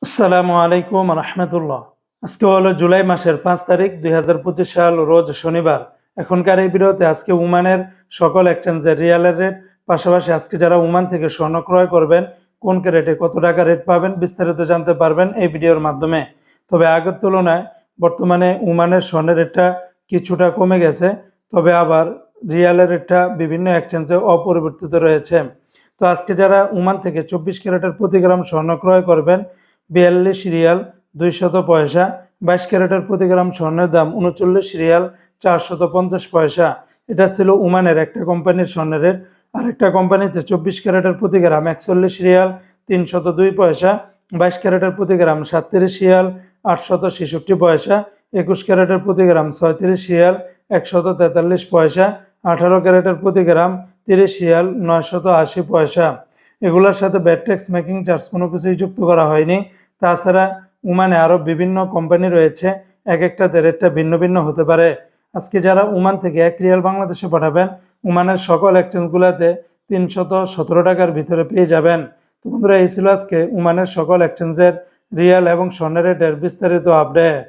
আসসালামু আলাইকুম রহমতুল্লাহ। আজকে হলো জুলাই মাসের 5 তারিখ 2025 সাল, রোজ শনিবার। এখনকার এই ভিডিওতে আজকে ওমানের সকল এক্সচেঞ্জের রিয়ালের রেট, পাশাপাশি আজকে যারা ওমান থেকে স্বর্ণ ক্রয় করবেন কোন রেটে কত টাকা রেট পাবেন বিস্তারিত জানতে পারবেন এই ভিডিওর মাধ্যমে। তবে আগের তুলনায় বর্তমানে ওমানের স্বর্ণের রেটটা কিছুটা কমে গেছে, তবে আবার রিয়ালের রেটটা বিভিন্ন এক্সচেঞ্জে অপরিবর্তিত রয়েছে। তো আজকে যারা ওমান থেকে 24 ক্যারেটের প্রতি গ্রাম স্বর্ণ ক্রয় করবেন 42 রিয়াল 200 পয়সা, 22 ক্যারেটের প্রতি গ্রাম স্বর্ণের দাম 39 রিয়াল 450 পয়সা। এটা ছিল ওমানের একটা কোম্পানির স্বর্ণের রেট। আরেকটা কোম্পানিতে 24 ক্যারেটের প্রতি গ্রাম 41 রিয়াল 302 পয়সা, 22 ক্যারেটের প্রতি গ্রাম 37 রিয়াল 866 পয়সা, 21 ক্যারেটের প্রতি গ্রাম 36 রিয়াল 143 পয়সা, 18 ক্যারেটের প্রতি গ্রাম 30 রিয়াল 980 পয়সা। এগুলোর সাথে ব্যাট ট্যাক্স, মেকিং চার্জ কোনো কিছুই যুক্ত করা হয়নি। তাছাড়া ওমানে আরও বিভিন্ন কোম্পানি রয়েছে, এক একটাতে রেটটা ভিন্ন ভিন্ন হতে পারে। আজকে যারা ওমান থেকে 1 রিয়াল বাংলাদেশে পাঠাবেন ওমানের সকল এক্সচেঞ্জগুলোতে 317 টাকার ভিতরে পেয়ে যাবেন। তো বন্ধুরা, এই ছিল আজকে ওমানের সকল এক্সচেঞ্জের রিয়াল এবং স্বর্ণের রেটের বিস্তারিত আপডেট।